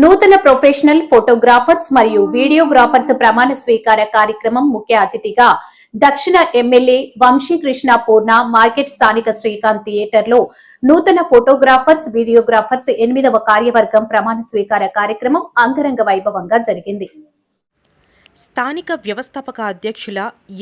నూతన professional photographers మరియు videographers ప్రమాణ స్వీకార కార్యక్రమం ముఖ్య అతిథిగా దక్షిణ ఎమ్మెల్యే వంశీకృష్ణ పూర్ణ మార్కెట్ స్థానిక శ్రీకాంత్ థియేటర్ లో నూతన ఫోటోగ్రాఫర్స్ వీడియోగ్రాఫర్స్ 8వ కార్యవర్గం ప్రమాణ స్వీకార కార్యక్రమం అంగరంగ వైభవంగా జరిగింది. స్థానిక వ్యవస్థాపక అధ్యక్షుల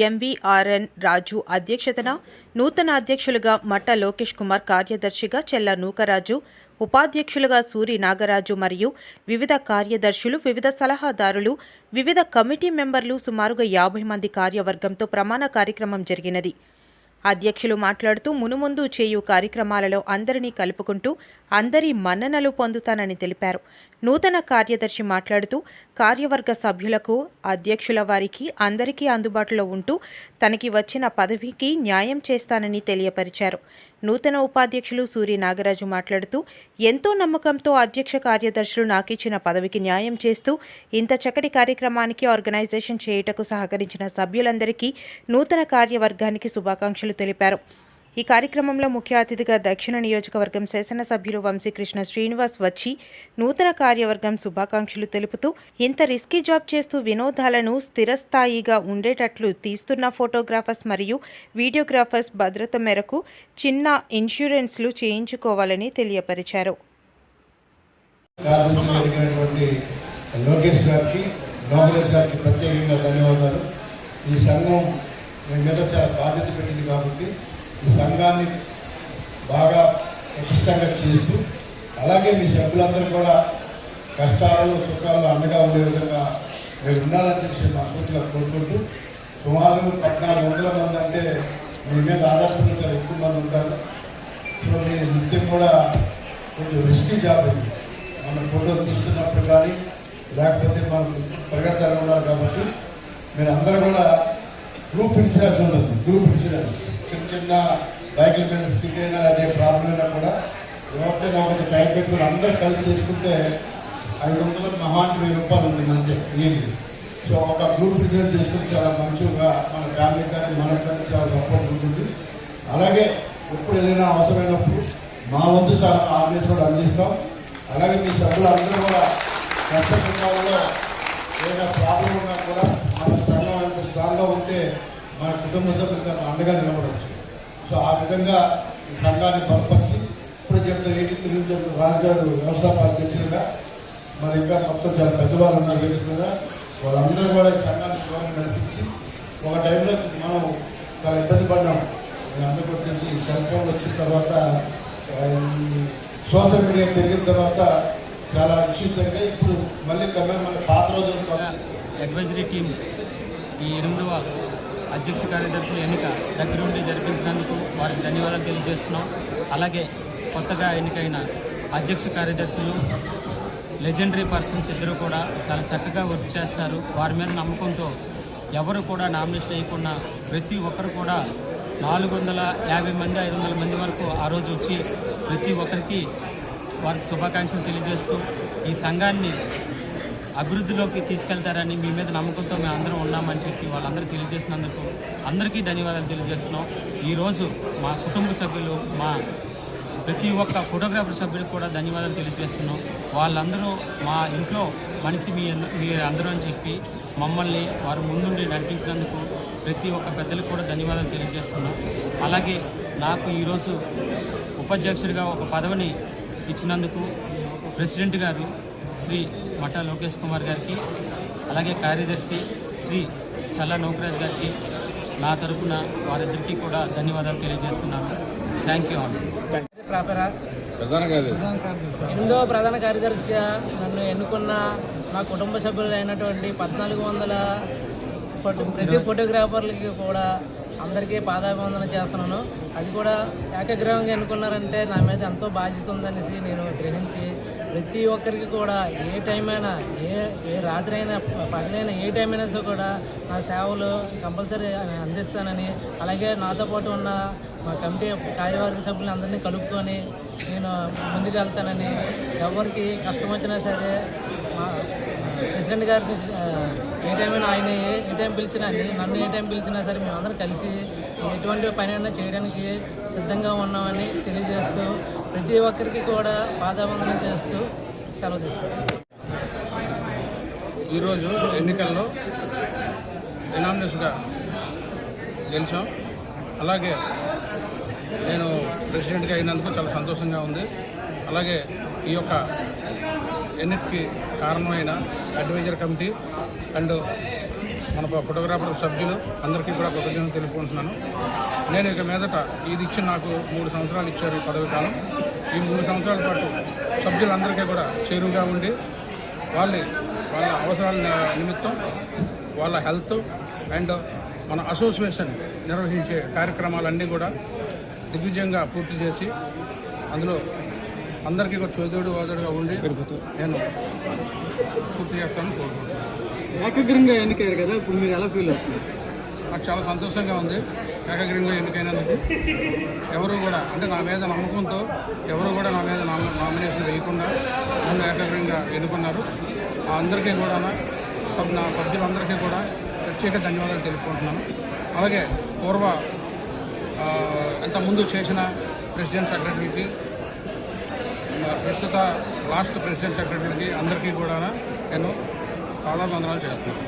ఎంవీఆర్ఎన్ రాజు అధ్యక్షతన, నూతన అధ్యక్షులుగా మట్ట లోకేష్ కుమార్, కార్యదర్శిగా చెల్ల నూకరాజు, ఉపాధ్యక్షులుగా సూరి నాగరాజు మరియు వివిధ కార్యదర్శులు, వివిధ సలహాదారులు, వివిధ కమిటీ మెంబర్లు సుమారుగా 50 మంది కార్యవర్గంతో ప్రమాణ కార్యక్రమం జరిగినది. అధ్యక్షులు మాట్లాడుతూ మునుముందు చేయు కార్యక్రమాలలో అందరినీ కలుపుకుంటూ అందరి మన్ననలు పొందుతానని తెలిపారు. నూతన కార్యదర్శి మాట్లాడుతూ కార్యవర్గ సభ్యులకు, అధ్యక్షుల వారికి అందరికీ అందుబాటులో ఉంటూ తనకి వచ్చిన పదవికి న్యాయం చేస్తానని తెలియపరిచారు. నూతన ఉపాధ్యక్షులు సూరి నాగరాజు మాట్లాడుతూ ఎంతో నమ్మకంతో అధ్యక్ష కార్యదర్శులు నాకిచ్చిన పదవికి న్యాయం చేస్తూ ఇంత చక్కటి కార్యక్రమానికి ఆర్గనైజేషన్ చేయుటకు సహకరించిన సభ్యులందరికీ, నూతన కార్యవర్గానికి శుభాకాంక్షలు తెలిపారు. ఈ కార్యక్రమంలో ముఖ్య అతిథిగా దక్షిణ నియోజకవర్గం శాసనసభ్యులు వంశీకృష్ణ శ్రీనివాస్ వచ్చి నూతన కార్యవర్గం శుభాకాంక్షలు తెలుపుతూ ఇంత రిస్కీ జాబ్ చేస్తూ వినోదాలను స్థిరస్థాయిగా ఉండేటట్లు తీస్తున్న ఫోటోగ్రాఫర్స్ మరియు వీడియోగ్రాఫర్స్ భద్రత మేరకు చిన్న ఇన్సూరెన్స్లు చేయించుకోవాలని తెలియపరిచారు. ఈ సంఘం మీద చాలా బాధ్యత పెట్టింది కాబట్టి ఈ సంఘాన్ని బాగా ప్రతిష్టంగా చేస్తూ, అలాగే మీ సభ్యులందరూ కూడా కష్టాలలో సుఖాలలో అండగా ఉండే విధంగా మీరు ఉండాలని చెప్పి మనస్ఫూర్తిగా కోరుకుంటూ, సుమారు 1400 మంది అంటే మీ మీద ఆధారపడి చాలా ఎక్కువ మంది ఉంటారు. సో మీ నిత్యం కూడా కొంచెం రిస్కీ జాబ్ ఉంది. మన ఫోటోలు తీస్తున్నప్పుడు కానీ లేకపోతే మనం పరిగెడతారు ఉన్నారు కాబట్టి మీరు అందరూ కూడా గ్రూప్ ఇన్సూరెన్స్ ఉంటుంది. గ్రూప్ ఇన్సూరెన్స్ చిన్న చిన్న బైకుల మీద స్కిడ్ అయినా అదే ప్రాబ్లం అయినా కూడా ఎవరితో ఒకటి టైం పెట్టుకుని అందరూ కలిసి చేసుకుంటే 500 మహాన్ 1000 రూపాయలు ఉంటుంది అంతే ఇయర్లీ. సో ఒక గ్రూప్ ఇన్సూరెన్స్ చేసుకుని చాలా మంచిగా మన ఫ్యామిలీ కానీ మనకు కానీ చాలా సపోర్ట్ ఉంటుంది. అలాగే ఎప్పుడు ఏదైనా అవసరమైనప్పుడు మా వంతు చాలా ఆర్గనైజ్ కూడా అందిస్తాం. అలాగే మీ సభ్యులు అందరూ కూడా కష్ట సుఖాలలో ఏదైనా ప్రాబ్లం ఉన్నా కూడా మన స్ట్రాంగ్గా ఉంటే మన కుటుంబ సభ్యులకు అండగా నిలబడవచ్చు. సో ఆ విధంగా ఈ సంఘాన్ని బలపరిచి ఇప్పుడు చెప్తే 83 రాజు గారు వ్యవస్థాపక అధ్యక్షులుగా, మరి ఇంకా మొత్తం చాలా పెద్దవాళ్ళు ఉన్నారు వేదిక మీద, వాళ్ళందరూ కూడా ఈ సంఘాన్ని దూరంగా నడిపించి ఒక టైంలో మనం చాలా ఇబ్బంది పడ్డాం. అందరూ కూడా తెలిసి ఈ సెల్ ఫోన్ వచ్చిన తర్వాత, ఈ సోషల్ మీడియా పెరిగిన తర్వాత చాలా ఇష్యూస్ జరిగాయి. ఇప్పుడు మళ్ళీ మన పాత రోజులతో అడ్వైజరీ టీం ఈ 8వ అధ్యక్ష కార్యదర్శుల ఎన్నిక దగ్గరుండి జరిపించినందుకు వారికి ధన్యవాదాలు తెలియజేస్తున్నాం. అలాగే కొత్తగా ఎన్నికైన అధ్యక్ష కార్యదర్శులు లెజెండరీ పర్సన్స్ ఇద్దరు కూడా చాలా చక్కగా వర్క్ చేస్తారు. వారి మీద నమ్మకంతో ఎవరు కూడా నామినేషన్ వేయకుండా ప్రతి ఒక్కరు కూడా 450 మంది 500 మంది వరకు ఆ రోజు వచ్చి ప్రతి ఒక్కరికి వారికి శుభాకాంక్షలు తెలియజేస్తూ ఈ సంఘాన్ని అభివృద్ధిలోకి తీసుకెళ్తారని మీ మీద నమ్మకంతో మేము అందరం ఉన్నామని చెప్పి వాళ్ళందరూ తెలియజేసినందుకు అందరికీ ధన్యవాదాలు తెలియజేస్తున్నాం. ఈరోజు మా కుటుంబ సభ్యులు, మా ప్రతి ఒక్క ఫోటోగ్రాఫర్ సభ్యులకు కూడా ధన్యవాదాలు తెలియజేస్తున్నాం. వాళ్ళందరూ మా ఇంట్లో మనిషి మీరు అందరూ అని చెప్పి మమ్మల్ని వారు ముందుండి నడిపించినందుకు ప్రతి ఒక్క పెద్దలకు కూడా ధన్యవాదాలు తెలియజేస్తున్నాం. అలాగే నాకు ఈరోజు ఉపాధ్యక్షుడిగా ఒక పదవిని ఇచ్చినందుకు ప్రెసిడెంట్ గారు శ్రీ మట్ట లోకేష్ కుమార్ గారికి, అలాగే కార్యదర్శి శ్రీ చల్ల నూకరాజ్ గారికి నా తరపున వారిద్దరికీ కూడా ధన్యవాదాలు తెలియజేస్తున్నాను. Thank you all. 8వ ప్రధాన కార్యదర్శిగా నన్ను ఎన్నుకున్న నా కుటుంబ సభ్యులు అయినటువంటి 1400 ప్రతి ఫోటోగ్రాఫర్లకి కూడా అందరికీ పాదాభివందన చేస్తున్నాను. అది కూడా ఏకగ్రీవంగా ఎన్నుకున్నారంటే నా మీద ఎంతో బాధ్యత ఉందనేసి నేను గ్రహించి ప్రతి ఒక్కరికి కూడా ఏ టైం అయినా, ఏ రాత్రి అయినా పగలైనా ఏ టైం అయినా కూడా నా సేవలు కంపల్సరీ అందిస్తానని, అలాగే నాతో పాటు ఉన్న మా కమిటీ కార్యవర్గ సభ్యులందరినీ కలుపుకొని నేను ముందుకు వెళ్తానని, ఎవరికి కష్టం వచ్చినా సరే మా ప్రెసిడెంట్ గారికి ఏ టైం అయినా ఆయన ఏ టైం పిలిచినా, నన్ను ఏ టైం పిలిచినా సరే మేమందరం కలిసి ఎటువంటి పని అయినా చేయడానికి సిద్ధంగా ఉన్నామని తెలియజేస్తూ ప్రతి ఒక్కరికి కూడా పాదాభివందనం చేస్తూ సెలవు తీసుకుంటాం. ఈరోజు ఎన్నికల్లో ఎనామినస్గా గెలిచాం. అలాగే నేను ప్రెసిడెంట్గా అయినందుకు చాలా సంతోషంగా ఉంది. అలాగే ఈ యొక్క ఎన్నికకి కారణమైన అడ్వైజర్ కమిటీ అండ్ మన ఫోటోగ్రాఫర్ సభ్యులు అందరికీ కూడా కృతజ్ఞతలు తెలుపుకుంటున్నాను. నేను ఇక మీదట ఇది ఇచ్చి నాకు 3 సంవత్సరాలు ఇచ్చారు ఈ పదవి కాలం. ఈ 3 సంవత్సరాల పాటు సభ్యులందరికీ కూడా చేరువుగా ఉండి వాళ్ళ అవసరాల నిమిత్తం వాళ్ళ హెల్త్ అండ్ మన అసోసియేషన్ నిర్వహించే కార్యక్రమాలన్నీ కూడా దిగ్విజయంగా పూర్తి చేసి అందులో అందరికీ కూడా చోదరుడు వాదుడుగా ఉండి నేను పూర్తి చేస్తానని కోరుకుంటున్నాను. ఏకగ్రంగా ఎన్నికయ్యారు కదా, ఇప్పుడు మీరు ఎలా ఫీల్ అవుతుంది? నాకు చాలా సంతోషంగా ఉంది. ఏకగ్రీవంగా ఎన్నికైనందుకు ఎవరు కూడా అంటే నా మీద నమ్మకంతో ఎవరు కూడా నా మీద నామినేషన్ వేయకుండా నన్ను ఏకగ్రీవంగా ఎన్నుకున్నారు. అందరికీ కూడా నా సభ్యులందరికీ కూడా ప్రత్యేక ధన్యవాదాలు తెలుపుకుంటున్నాను. అలాగే ఇంతకుముందు చేసిన ప్రెసిడెంట్ సెక్రటరీకి, ప్రస్తుత లాస్ట్ ప్రెసిడెంట్ సెక్రటరీకి అందరికీ కూడా నేను పాదాభివందనాలు చేస్తున్నాను.